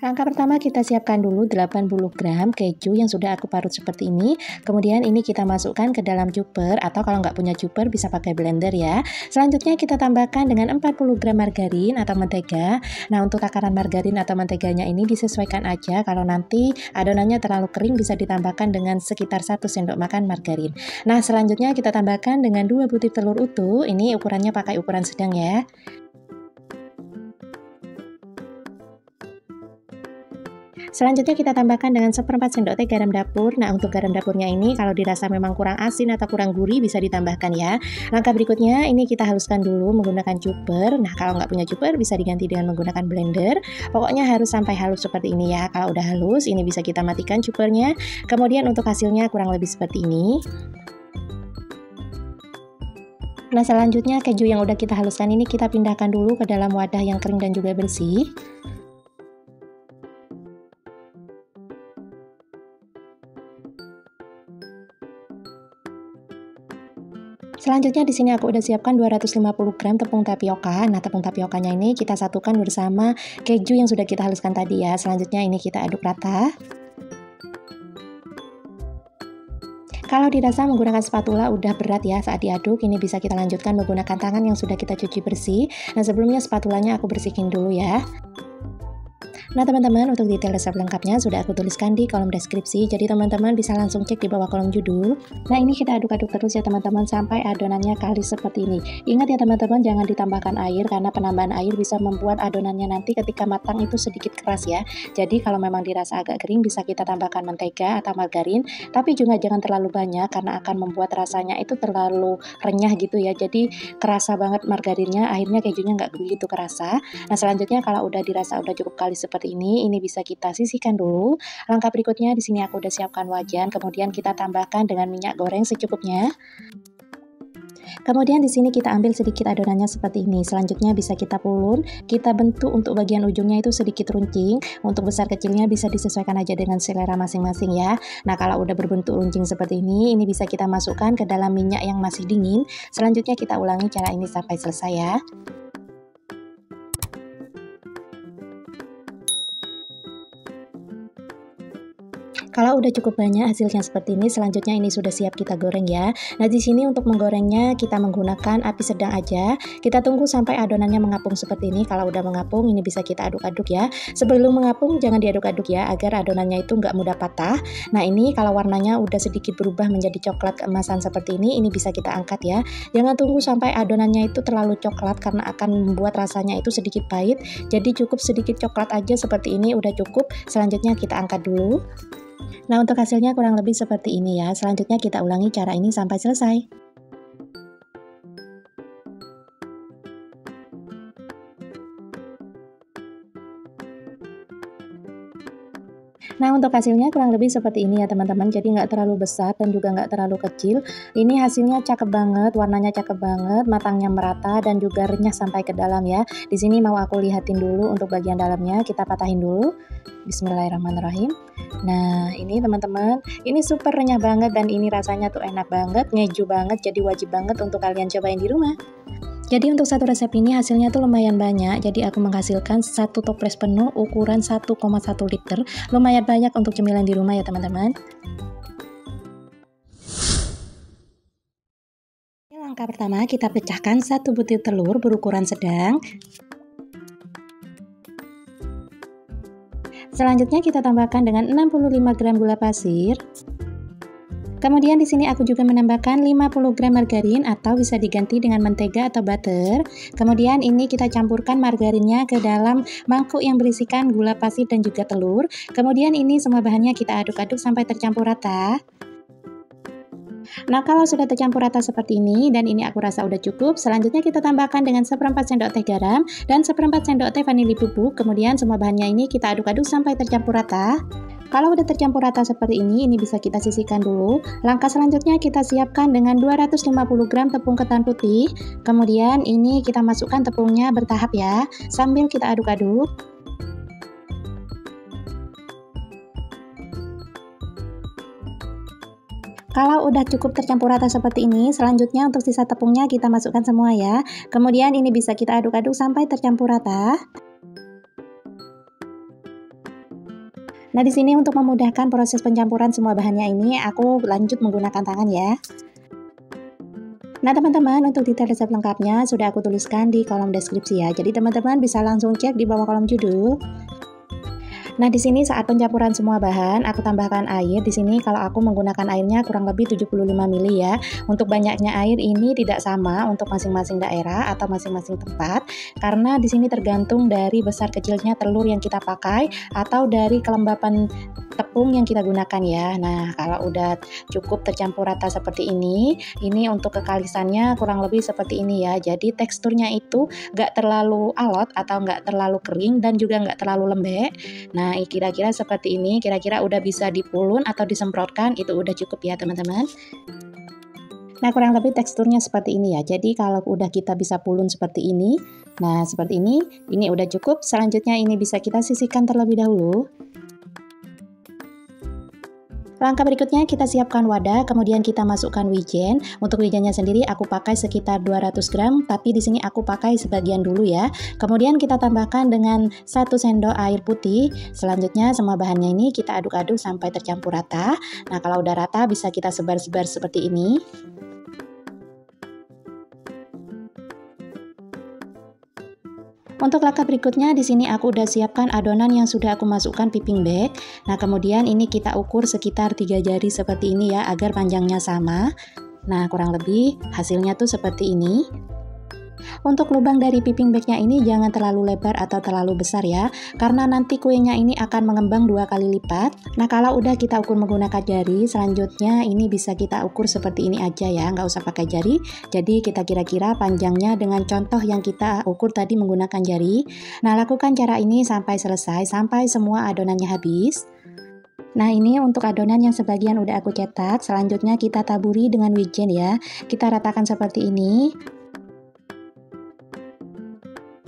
Langkah pertama kita siapkan dulu 80 gram keju yang sudah aku parut seperti ini. Kemudian ini kita masukkan ke dalam chopper atau kalau nggak punya chopper bisa pakai blender ya. Selanjutnya kita tambahkan dengan 40 gram margarin atau mentega. Nah untuk takaran margarin atau menteganya ini disesuaikan aja. Kalau nanti adonannya terlalu kering bisa ditambahkan dengan sekitar 1 sendok makan margarin. Nah selanjutnya kita tambahkan dengan 2 butir telur utuh. Ini ukurannya pakai ukuran sedang ya. Selanjutnya kita tambahkan dengan 1/4 sendok teh garam dapur. Nah untuk garam dapurnya ini kalau dirasa memang kurang asin atau kurang gurih bisa ditambahkan ya. Langkah berikutnya ini kita haluskan dulu menggunakan chopper. Nah kalau nggak punya chopper bisa diganti dengan menggunakan blender. Pokoknya harus sampai halus seperti ini ya. Kalau udah halus ini bisa kita matikan choppernya. Kemudian untuk hasilnya kurang lebih seperti ini. Nah selanjutnya keju yang udah kita haluskan ini kita pindahkan dulu ke dalam wadah yang kering dan juga bersih. Selanjutnya di sini aku udah siapkan 250 gram tepung tapioka. Nah, tepung tapiokanya ini kita satukan bersama keju yang sudah kita haluskan tadi ya. Selanjutnya ini kita aduk rata. Kalau dirasa menggunakan spatula udah berat ya saat diaduk, ini bisa kita lanjutkan menggunakan tangan yang sudah kita cuci bersih. Nah, sebelumnya spatulanya aku bersihin dulu ya. Nah teman-teman, untuk detail resep lengkapnya sudah aku tuliskan di kolom deskripsi, jadi teman-teman bisa langsung cek di bawah kolom judul. Nah ini kita aduk-aduk terus ya teman-teman sampai adonannya kalis seperti ini. Ingat ya teman-teman, jangan ditambahkan air karena penambahan air bisa membuat adonannya nanti ketika matang itu sedikit keras ya. Jadi kalau memang dirasa agak kering bisa kita tambahkan mentega atau margarin, tapi juga jangan terlalu banyak karena akan membuat rasanya itu terlalu renyah gitu ya. Jadi kerasa banget margarinnya, akhirnya kejunya nggak begitu kerasa. Nah selanjutnya kalau udah dirasa udah cukup kalis seperti ini bisa kita sisihkan dulu. Langkah berikutnya di sini aku udah siapkan wajan, kemudian kita tambahkan dengan minyak goreng secukupnya. Kemudian di sini kita ambil sedikit adonannya seperti ini. Selanjutnya bisa kita pulur, kita bentuk untuk bagian ujungnya itu sedikit runcing. Untuk besar kecilnya bisa disesuaikan aja dengan selera masing-masing ya. Nah kalau udah berbentuk runcing seperti ini bisa kita masukkan ke dalam minyak yang masih dingin. Selanjutnya kita ulangi cara ini sampai selesai ya. Kalau udah cukup banyak hasilnya seperti ini, selanjutnya ini sudah siap kita goreng ya. Nah, di sini untuk menggorengnya kita menggunakan api sedang aja. Kita tunggu sampai adonannya mengapung seperti ini. Kalau udah mengapung, ini bisa kita aduk-aduk ya. Sebelum mengapung jangan diaduk-aduk ya, agar adonannya itu nggak mudah patah. Nah, ini kalau warnanya udah sedikit berubah menjadi coklat keemasan seperti ini bisa kita angkat ya. Jangan tunggu sampai adonannya itu terlalu coklat karena akan membuat rasanya itu sedikit pahit. Jadi cukup sedikit coklat aja seperti ini udah cukup. Selanjutnya kita angkat dulu. Nah untuk hasilnya kurang lebih seperti ini ya. Selanjutnya kita ulangi cara ini sampai selesai. Nah untuk hasilnya kurang lebih seperti ini ya teman-teman. Jadi nggak terlalu besar dan juga nggak terlalu kecil. Ini hasilnya cakep banget, warnanya cakep banget, matangnya merata dan juga renyah sampai ke dalam ya. Di sini mau aku lihatin dulu untuk bagian dalamnya, kita patahin dulu. Bismillahirrahmanirrahim. Nah ini teman-teman, ini super renyah banget dan ini rasanya tuh enak banget, ngeju banget, jadi wajib banget untuk kalian cobain di rumah. Jadi untuk satu resep ini hasilnya tuh lumayan banyak, jadi aku menghasilkan satu toples penuh ukuran 1,1 liter, lumayan banyak untuk cemilan di rumah ya teman-teman. Langkah pertama kita pecahkan satu butir telur berukuran sedang. Selanjutnya kita tambahkan dengan 65 gram gula pasir. Kemudian di sini aku juga menambahkan 50 gram margarin atau bisa diganti dengan mentega atau butter. Kemudian ini kita campurkan margarinnya ke dalam mangkuk yang berisikan gula pasir dan juga telur. Kemudian ini semua bahannya kita aduk-aduk sampai tercampur rata. Nah kalau sudah tercampur rata seperti ini dan ini aku rasa udah cukup, selanjutnya kita tambahkan dengan 1/4 sendok teh garam dan 1/4 sendok teh vanili bubuk. Kemudian semua bahannya ini kita aduk-aduk sampai tercampur rata. Kalau udah tercampur rata seperti ini bisa kita sisihkan dulu. Langkah selanjutnya kita siapkan dengan 250 gram tepung ketan putih. Kemudian ini kita masukkan tepungnya bertahap ya, sambil kita aduk-aduk. Kalau udah cukup tercampur rata seperti ini, selanjutnya untuk sisa tepungnya kita masukkan semua ya. Kemudian ini bisa kita aduk-aduk sampai tercampur rata. Nah, di sini untuk memudahkan proses pencampuran semua bahannya ini, aku lanjut menggunakan tangan ya. Nah, teman-teman, untuk detail resep lengkapnya sudah aku tuliskan di kolom deskripsi ya. Jadi teman-teman bisa langsung cek di bawah kolom judul. Nah, di sini saat pencampuran semua bahan, aku tambahkan air. Di sini kalau aku menggunakan airnya kurang lebih 75 ml ya. Untuk banyaknya air ini tidak sama untuk masing-masing daerah atau masing-masing tempat, karena di sini tergantung dari besar kecilnya telur yang kita pakai atau dari kelembapan tepung yang kita gunakan ya. Nah, kalau udah cukup tercampur rata seperti ini untuk kekalisannya kurang lebih seperti ini ya. Jadi teksturnya itu nggak terlalu alot atau nggak terlalu kering dan juga nggak terlalu lembek. Nah, kira-kira seperti ini, kira-kira udah bisa dipulun atau disemprotkan, itu udah cukup ya teman-teman. Nah, kurang lebih teksturnya seperti ini ya. Jadi kalau udah kita bisa pulun seperti ini, nah seperti ini udah cukup. Selanjutnya ini bisa kita sisihkan terlebih dahulu. Langkah berikutnya kita siapkan wadah, kemudian kita masukkan wijen. Untuk wijennya sendiri aku pakai sekitar 200 gram, tapi di sini aku pakai sebagian dulu ya. Kemudian kita tambahkan dengan 1 sendok air putih. Selanjutnya semua bahannya ini kita aduk-aduk sampai tercampur rata. Nah, kalau udah rata bisa kita sebar-sebar seperti ini. Untuk langkah berikutnya di sini aku udah siapkan adonan yang sudah aku masukkan piping bag. Nah, kemudian ini kita ukur sekitar 3 jari seperti ini ya agar panjangnya sama. Nah, kurang lebih hasilnya tuh seperti ini. Untuk lubang dari piping bagnya ini jangan terlalu lebar atau terlalu besar ya, karena nanti kuenya ini akan mengembang 2 kali lipat. Nah, kalau udah kita ukur menggunakan jari, selanjutnya ini bisa kita ukur seperti ini aja ya, nggak usah pakai jari. Jadi kita kira-kira panjangnya dengan contoh yang kita ukur tadi menggunakan jari. Nah, lakukan cara ini sampai selesai, sampai semua adonannya habis. Nah, ini untuk adonan yang sebagian udah aku cetak, selanjutnya kita taburi dengan wijen ya. Kita ratakan seperti ini.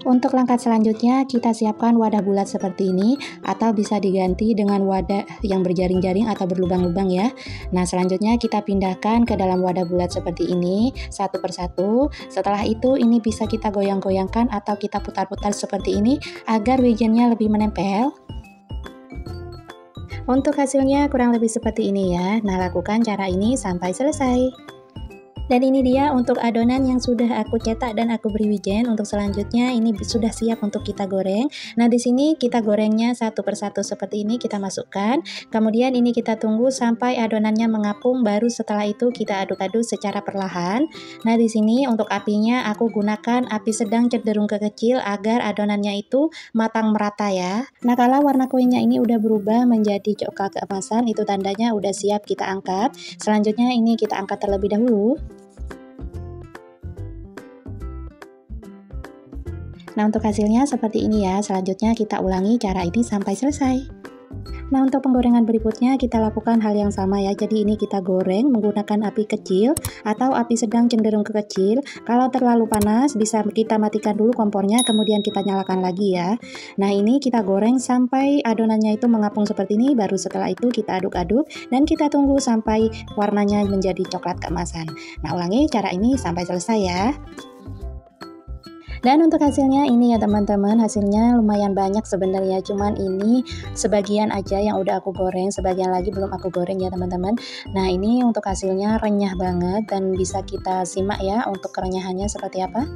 Untuk langkah selanjutnya kita siapkan wadah bulat seperti ini atau bisa diganti dengan wadah yang berjaring-jaring atau berlubang-lubang ya. Nah, selanjutnya kita pindahkan ke dalam wadah bulat seperti ini satu persatu. Setelah itu ini bisa kita goyang-goyangkan atau kita putar-putar seperti ini agar wijennya lebih menempel. Untuk hasilnya kurang lebih seperti ini ya. Nah, lakukan cara ini sampai selesai. Dan ini dia untuk adonan yang sudah aku cetak dan aku beri wijen. Untuk selanjutnya ini sudah siap untuk kita goreng. Nah, di sini kita gorengnya satu persatu seperti ini kita masukkan. Kemudian ini kita tunggu sampai adonannya mengapung, baru setelah itu kita aduk-aduk secara perlahan. Nah, di sini untuk apinya aku gunakan api sedang cenderung ke kecil agar adonannya itu matang merata ya. Nah, kalau warna kuenya ini udah berubah menjadi coklat keemasan, itu tandanya udah siap kita angkat. Selanjutnya ini kita angkat terlebih dahulu. Nah, untuk hasilnya seperti ini ya. Selanjutnya kita ulangi cara ini sampai selesai. Nah, untuk penggorengan berikutnya kita lakukan hal yang sama ya. Jadi ini kita goreng menggunakan api kecil atau api sedang cenderung ke kecil. Kalau terlalu panas bisa kita matikan dulu kompornya, kemudian kita nyalakan lagi ya. Nah, ini kita goreng sampai adonannya itu mengapung seperti ini, baru setelah itu kita aduk-aduk dan kita tunggu sampai warnanya menjadi coklat keemasan. Nah, ulangi cara ini sampai selesai ya. Dan untuk hasilnya ini ya teman-teman, hasilnya lumayan banyak sebenarnya, cuman ini sebagian aja yang udah aku goreng, sebagian lagi belum aku goreng ya teman-teman. Nah, ini untuk hasilnya renyah banget dan bisa kita simak ya untuk kerenyahannya seperti apa.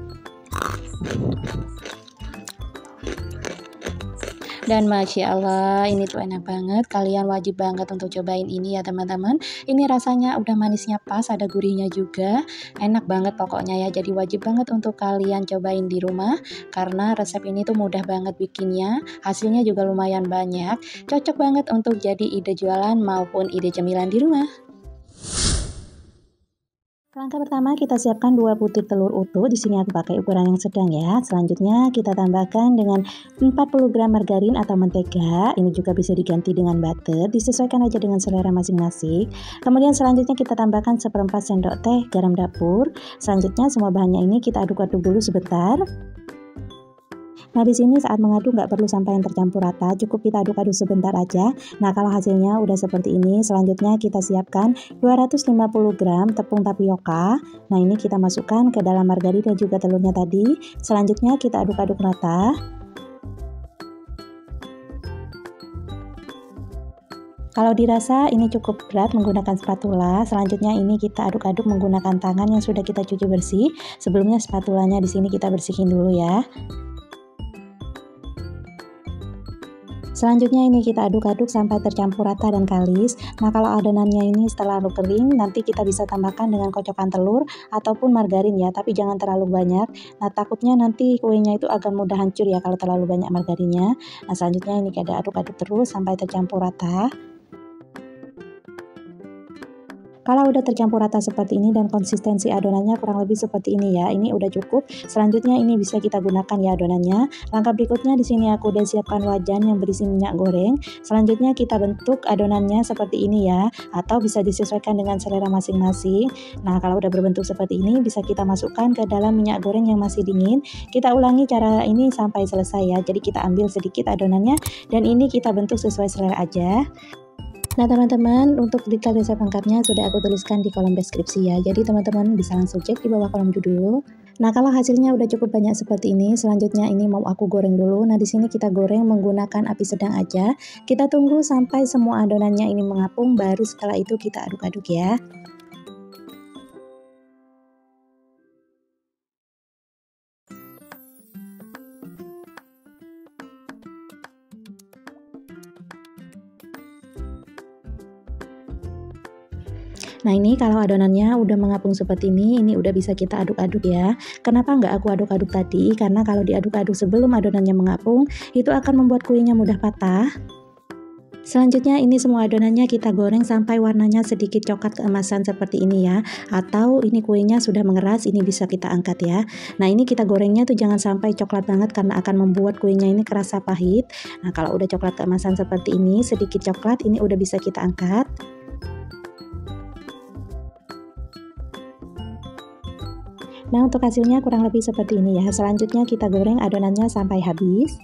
Dan Masya Allah, ini tuh enak banget. Kalian wajib banget untuk cobain ini ya teman-teman. Ini rasanya udah manisnya pas, ada gurihnya juga. Enak banget pokoknya ya. Jadi wajib banget untuk kalian cobain di rumah. Karena resep ini tuh mudah banget bikinnya. Hasilnya juga lumayan banyak. Cocok banget untuk jadi ide jualan maupun ide cemilan di rumah. Langkah pertama kita siapkan 2 butir telur utuh. Di sini aku pakai ukuran yang sedang ya. Selanjutnya kita tambahkan dengan 40 gram margarin atau mentega. Ini juga bisa diganti dengan butter. Disesuaikan aja dengan selera masing-masing. Kemudian selanjutnya kita tambahkan 1/4 sendok teh garam dapur. Selanjutnya semua bahannya ini kita aduk-aduk dulu sebentar. Nah, di sini saat mengaduk nggak perlu sampai yang tercampur rata, cukup kita aduk-aduk sebentar aja. Nah, kalau hasilnya udah seperti ini, selanjutnya kita siapkan 250 gram tepung tapioka. Nah, ini kita masukkan ke dalam margarin dan juga telurnya tadi. Selanjutnya kita aduk-aduk rata. Kalau dirasa ini cukup berat menggunakan spatula, selanjutnya ini kita aduk-aduk menggunakan tangan yang sudah kita cuci bersih. Sebelumnya spatulanya di sini kita bersihin dulu ya. Selanjutnya ini kita aduk-aduk sampai tercampur rata dan kalis. Nah, kalau adonannya ini setelah lalu kering, nanti kita bisa tambahkan dengan kocokan telur ataupun margarin ya, tapi jangan terlalu banyak. Nah, takutnya nanti kuenya itu akan mudah hancur ya kalau terlalu banyak margarinnya. Nah, selanjutnya ini kita aduk-aduk terus sampai tercampur rata. Kalau udah tercampur rata seperti ini dan konsistensi adonannya kurang lebih seperti ini ya, ini udah cukup. Selanjutnya ini bisa kita gunakan ya adonannya. Langkah berikutnya di sini aku udah siapkan wajan yang berisi minyak goreng. Selanjutnya kita bentuk adonannya seperti ini ya, atau bisa disesuaikan dengan selera masing-masing. Nah, kalau udah berbentuk seperti ini bisa kita masukkan ke dalam minyak goreng yang masih dingin. Kita ulangi cara ini sampai selesai ya. Jadi kita ambil sedikit adonannya dan ini kita bentuk sesuai selera aja. Nah teman-teman, untuk detail resep lengkapnya sudah aku tuliskan di kolom deskripsi ya, jadi teman-teman bisa langsung cek di bawah kolom judul. Nah kalau hasilnya udah cukup banyak seperti ini, selanjutnya ini mau aku goreng dulu. Nah di sini kita goreng menggunakan api sedang aja. Kita tunggu sampai semua adonannya ini mengapung, baru setelah itu kita aduk-aduk ya. Nah ini kalau adonannya udah mengapung seperti ini udah bisa kita aduk-aduk ya. Kenapa nggak aku aduk-aduk tadi? Karena kalau diaduk-aduk sebelum adonannya mengapung, itu akan membuat kuenya mudah patah. Selanjutnya ini semua adonannya kita goreng sampai warnanya sedikit coklat keemasan seperti ini ya. Atau ini kuenya sudah mengeras, ini bisa kita angkat ya. Nah ini kita gorengnya tuh jangan sampai coklat banget karena akan membuat kuenya ini kerasa pahit. Nah kalau udah coklat keemasan seperti ini, sedikit coklat, ini udah bisa kita angkat. Nah untuk hasilnya kurang lebih seperti ini ya. Selanjutnya kita goreng adonannya sampai habis.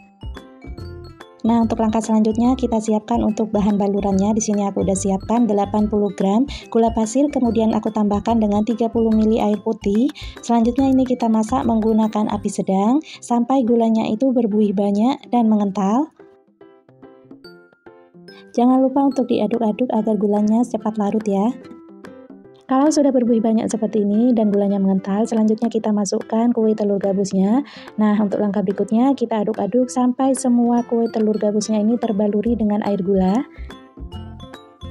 Nah untuk langkah selanjutnya kita siapkan untuk bahan balurannya. Di sini aku udah siapkan 80 gram gula pasir, kemudian aku tambahkan dengan 30 ml air putih. Selanjutnya ini kita masak menggunakan api sedang sampai gulanya itu berbuih banyak dan mengental. Jangan lupa untuk diaduk-aduk agar gulanya cepat larut ya. Kalau sudah berbuih banyak seperti ini dan gulanya mengental, selanjutnya kita masukkan kue telur gabusnya. Nah, untuk langkah berikutnya kita aduk-aduk sampai semua kue telur gabusnya ini terbaluri dengan air gula.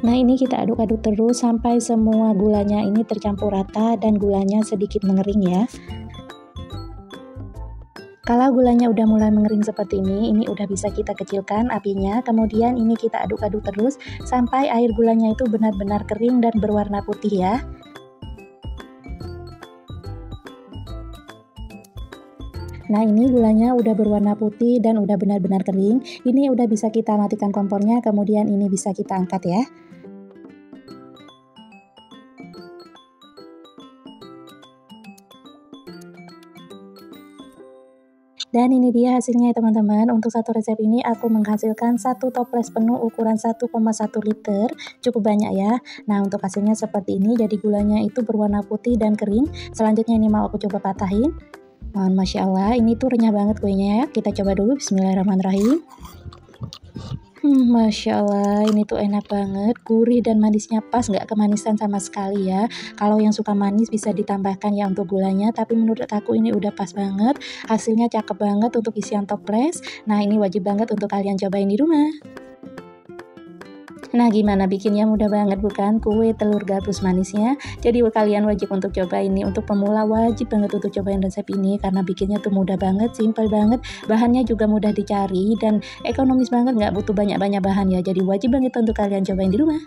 Nah, ini kita aduk-aduk terus sampai semua gulanya ini tercampur rata dan gulanya sedikit mengering ya. Kalau gulanya udah mulai mengering seperti ini udah bisa kita kecilkan apinya. Kemudian ini kita aduk-aduk terus sampai air gulanya itu benar-benar kering dan berwarna putih ya. Nah ini gulanya udah berwarna putih dan udah benar-benar kering. Ini udah bisa kita matikan kompornya, kemudian ini bisa kita angkat ya. Dan ini dia hasilnya ya teman-teman. Untuk satu resep ini aku menghasilkan satu toples penuh ukuran 1,1 liter. Cukup banyak ya. Nah untuk hasilnya seperti ini, jadi gulanya itu berwarna putih dan kering. Selanjutnya ini mau aku coba patahin. Masya Allah, ini tuh renyah banget kuenya ya. Kita coba dulu, bismillahirrahmanirrahim. Masya Allah, ini tuh enak banget, gurih dan manisnya pas, nggak kemanisan sama sekali ya. Kalau yang suka manis bisa ditambahkan ya untuk gulanya, tapi menurut aku ini udah pas banget. Hasilnya cakep banget untuk isian toples. Nah ini wajib banget untuk kalian cobain di rumah. Nah gimana, bikinnya mudah banget bukan? Kue telur gabus manisnya. Jadi kalian wajib untuk coba ini. Untuk pemula wajib banget untuk cobain resep ini karena bikinnya tuh mudah banget, simple banget. Bahannya juga mudah dicari dan ekonomis banget, nggak butuh banyak-banyak bahan ya. Jadi wajib banget untuk kalian cobain di rumah.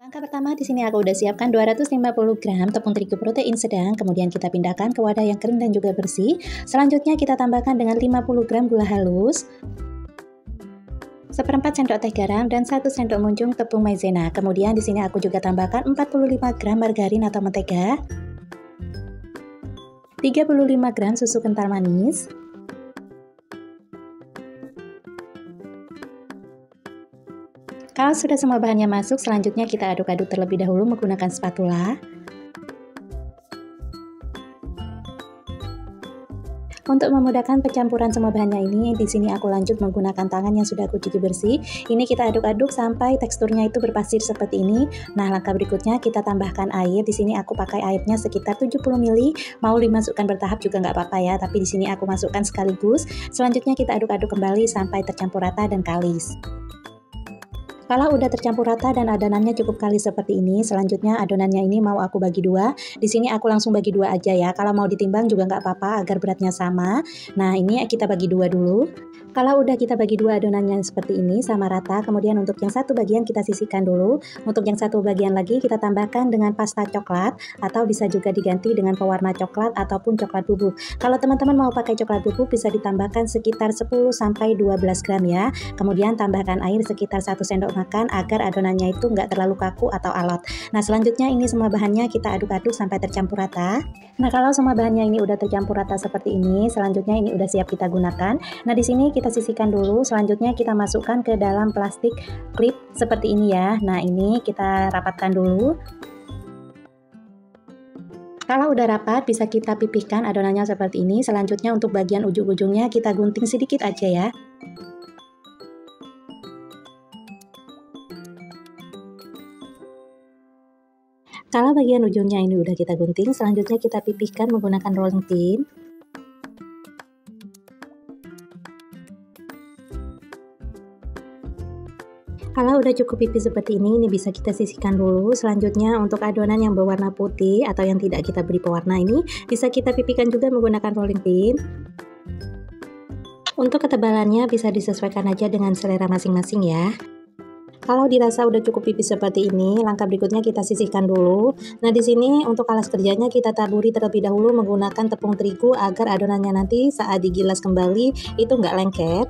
Langkah pertama di sini aku udah siapkan 250 gram tepung terigu protein sedang, kemudian kita pindahkan ke wadah yang kering dan juga bersih. Selanjutnya kita tambahkan dengan 50 gram gula halus, 1/4 sendok teh garam dan 1 sendok muncung tepung maizena. Kemudian di sini aku juga tambahkan 45 gram margarin atau mentega, 35 gram susu kental manis, kalau sudah semua bahannya masuk, selanjutnya kita aduk-aduk terlebih dahulu menggunakan spatula. Untuk memudahkan pencampuran semua bahannya ini, di sini aku lanjut menggunakan tangan yang sudah aku cuci bersih. Ini kita aduk-aduk sampai teksturnya itu berpasir seperti ini. Nah, langkah berikutnya kita tambahkan air. Di sini aku pakai airnya sekitar 70 ml. Mau dimasukkan bertahap juga nggak apa-apa ya, tapi di sini aku masukkan sekaligus. Selanjutnya kita aduk-aduk kembali sampai tercampur rata dan kalis. Kalau udah tercampur rata dan adonannya cukup kalis seperti ini, selanjutnya adonannya ini mau aku bagi dua. Di sini aku langsung bagi dua aja ya. Kalau mau ditimbang juga nggak apa-apa agar beratnya sama. Nah, ini kita bagi dua dulu. Kalau udah kita bagi dua adonannya seperti ini sama rata, kemudian untuk yang satu bagian kita sisihkan dulu. Untuk yang satu bagian lagi kita tambahkan dengan pasta coklat atau bisa juga diganti dengan pewarna coklat ataupun coklat bubuk. Kalau teman-teman mau pakai coklat bubuk bisa ditambahkan sekitar 10 sampai 12 gram ya. Kemudian tambahkan air sekitar 1 sendok makan agar adonannya itu nggak terlalu kaku atau alot. Nah, selanjutnya ini semua bahannya kita aduk-aduk sampai tercampur rata. Nah, kalau semua bahannya ini udah tercampur rata seperti ini, selanjutnya ini udah siap kita gunakan. Nah, di sini kita sisihkan dulu. Selanjutnya kita masukkan ke dalam plastik klip seperti ini ya. Nah, ini kita rapatkan dulu. Kalau udah rapat, bisa kita pipihkan adonannya seperti ini. Selanjutnya untuk bagian ujung-ujungnya kita gunting sedikit aja ya. Kalau bagian ujungnya ini udah kita gunting, selanjutnya kita pipihkan menggunakan rolling pin. Kalau udah cukup pipih seperti ini bisa kita sisihkan dulu. Selanjutnya untuk adonan yang berwarna putih atau yang tidak kita beri pewarna ini, bisa kita pipihkan juga menggunakan rolling pin. Untuk ketebalannya bisa disesuaikan aja dengan selera masing-masing ya. Kalau dirasa udah cukup pipih seperti ini, langkah berikutnya kita sisihkan dulu. Nah, di sini untuk alas kerjanya kita taburi terlebih dahulu menggunakan tepung terigu agar adonannya nanti saat digilas kembali itu nggak lengket.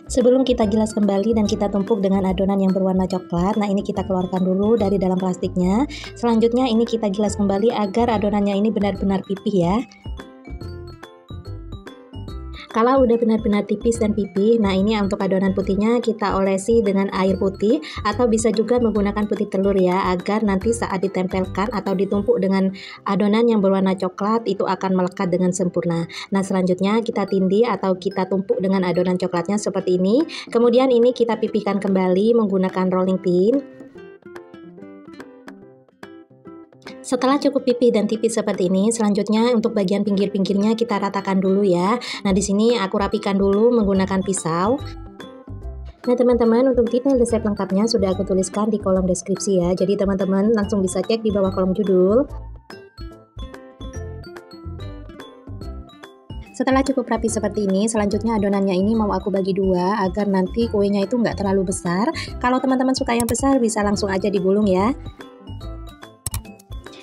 Sebelum kita gilas kembali dan kita tumpuk dengan adonan yang berwarna coklat, nah ini kita keluarkan dulu dari dalam plastiknya. Selanjutnya ini kita gilas kembali agar adonannya ini benar-benar pipih ya. Kalau udah benar-benar tipis dan pipih, nah ini untuk adonan putihnya kita olesi dengan air putih atau bisa juga menggunakan putih telur ya, agar nanti saat ditempelkan atau ditumpuk dengan adonan yang berwarna coklat itu akan melekat dengan sempurna. Nah, selanjutnya kita tindih atau kita tumpuk dengan adonan coklatnya seperti ini. Kemudian ini kita pipihkan kembali menggunakan rolling pin. Setelah cukup pipih dan tipis seperti ini, selanjutnya untuk bagian pinggir-pinggirnya kita ratakan dulu ya. Nah, di sini aku rapikan dulu menggunakan pisau. Nah, teman-teman, untuk detail resep lengkapnya sudah aku tuliskan di kolom deskripsi ya. Jadi teman-teman langsung bisa cek di bawah kolom judul. Setelah cukup rapi seperti ini, selanjutnya adonannya ini mau aku bagi dua agar nanti kuenya itu nggak terlalu besar. Kalau teman-teman suka yang besar bisa langsung aja digulung ya.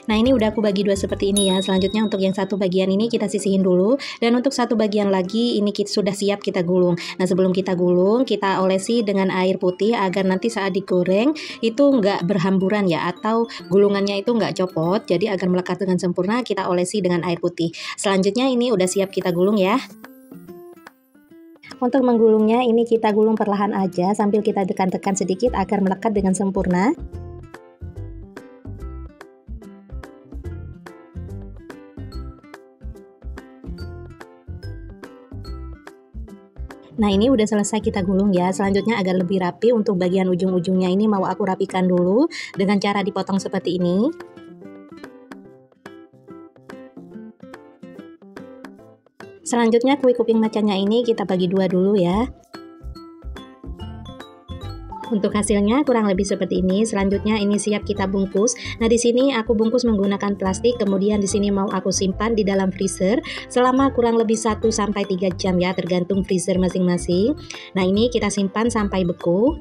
Nah, ini udah aku bagi dua seperti ini ya. Selanjutnya untuk yang satu bagian ini kita sisihin dulu. Dan untuk satu bagian lagi ini sudah siap kita gulung. Nah, sebelum kita gulung, kita olesi dengan air putih agar nanti saat digoreng itu nggak berhamburan ya. Atau gulungannya itu nggak copot. Jadi agar melekat dengan sempurna kita olesi dengan air putih. Selanjutnya ini udah siap kita gulung ya. Untuk menggulungnya ini kita gulung perlahan aja sambil kita tekan-tekan sedikit agar melekat dengan sempurna. Nah, ini udah selesai kita gulung ya. Selanjutnya agar lebih rapi untuk bagian ujung-ujungnya ini mau aku rapikan dulu dengan cara dipotong seperti ini. Selanjutnya kue kuping macannya ini kita bagi dua dulu ya. Untuk hasilnya kurang lebih seperti ini. Selanjutnya ini siap kita bungkus. Nah, di sini aku bungkus menggunakan plastik. Kemudian di sini mau aku simpan di dalam freezer selama kurang lebih 1 sampai 3 jam ya, tergantung freezer masing-masing. Nah, ini kita simpan sampai beku.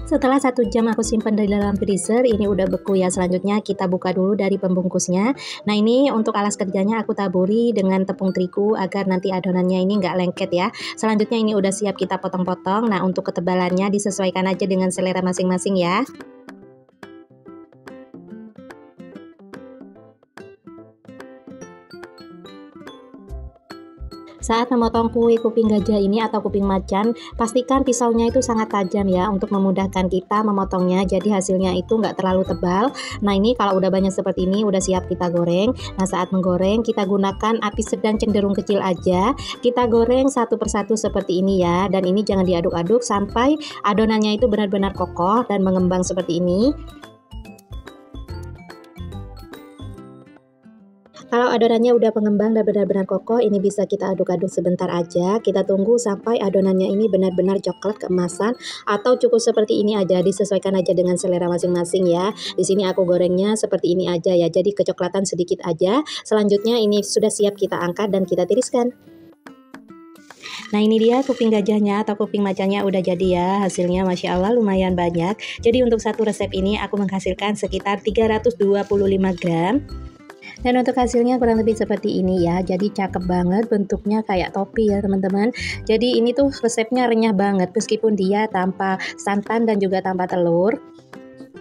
Setelah 1 jam aku simpan di dalam freezer, ini udah beku ya. Selanjutnya kita buka dulu dari pembungkusnya. Nah, ini untuk alas kerjanya aku taburi dengan tepung terigu agar nanti adonannya ini nggak lengket ya. Selanjutnya ini udah siap kita potong-potong. Nah, untuk ketebalannya disesuaikan aja dengan selera masing-masing ya. Saat memotong kue kuping gajah ini atau kuping macan, pastikan pisaunya itu sangat tajam ya untuk memudahkan kita memotongnya, jadi hasilnya itu nggak terlalu tebal. Nah ini kalau udah banyak seperti ini udah siap kita goreng. Nah saat menggoreng kita gunakan api sedang cenderung kecil aja, kita goreng satu persatu seperti ini ya, dan ini jangan diaduk-aduk sampai adonannya itu benar-benar kokoh dan mengembang seperti ini. Kalau adonannya udah pengembang dan benar-benar kokoh, ini bisa kita aduk-aduk sebentar aja. Kita tunggu sampai adonannya ini benar-benar coklat keemasan, atau cukup seperti ini aja, disesuaikan aja dengan selera masing-masing ya. Di sini aku gorengnya seperti ini aja ya, jadi kecoklatan sedikit aja. Selanjutnya ini sudah siap kita angkat dan kita tiriskan. Nah ini dia kuping gajahnya atau kuping macannya udah jadi ya, hasilnya Masya Allah lumayan banyak. Jadi untuk satu resep ini aku menghasilkan sekitar 325 gram. Dan untuk hasilnya kurang lebih seperti ini ya, jadi cakep banget, bentuknya kayak topi ya teman-teman. Jadi ini tuh resepnya renyah banget meskipun dia tanpa santan dan juga tanpa telur.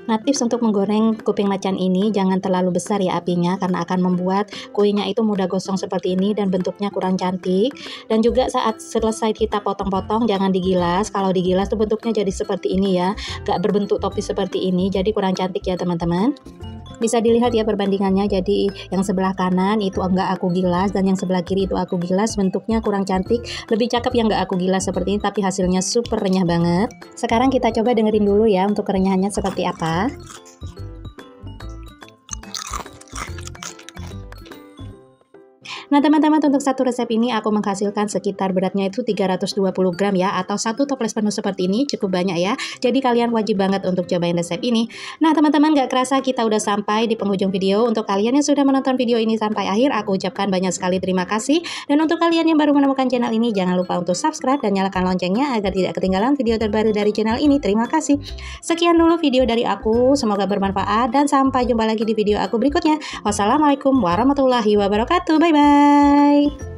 Nah tips untuk menggoreng kuping macan ini jangan terlalu besar ya apinya, karena akan membuat kuenya itu mudah gosong seperti ini dan bentuknya kurang cantik. Dan juga saat selesai kita potong-potong jangan digilas, kalau digilas tuh bentuknya jadi seperti ini ya, gak berbentuk topi seperti ini, jadi kurang cantik ya teman-teman. Bisa dilihat ya perbandingannya, jadi yang sebelah kanan itu enggak aku gilas dan yang sebelah kiri itu aku gilas, bentuknya kurang cantik, lebih cakep yang enggak aku gilas seperti ini, tapi hasilnya super renyah banget. Sekarang kita coba dengerin dulu ya untuk kerenyahannya seperti apa. Nah teman-teman, untuk satu resep ini aku menghasilkan sekitar beratnya itu 320 gram ya, atau satu toples penuh seperti ini, cukup banyak ya. Jadi kalian wajib banget untuk cobain resep ini. Nah teman-teman, gak kerasa kita udah sampai di penghujung video. Untuk kalian yang sudah menonton video ini sampai akhir, aku ucapkan banyak sekali terima kasih. Dan untuk kalian yang baru menemukan channel ini, jangan lupa untuk subscribe dan nyalakan loncengnya agar tidak ketinggalan video terbaru dari channel ini. Terima kasih. Sekian dulu video dari aku, semoga bermanfaat dan sampai jumpa lagi di video aku berikutnya. Wassalamualaikum warahmatullahi wabarakatuh. Bye bye.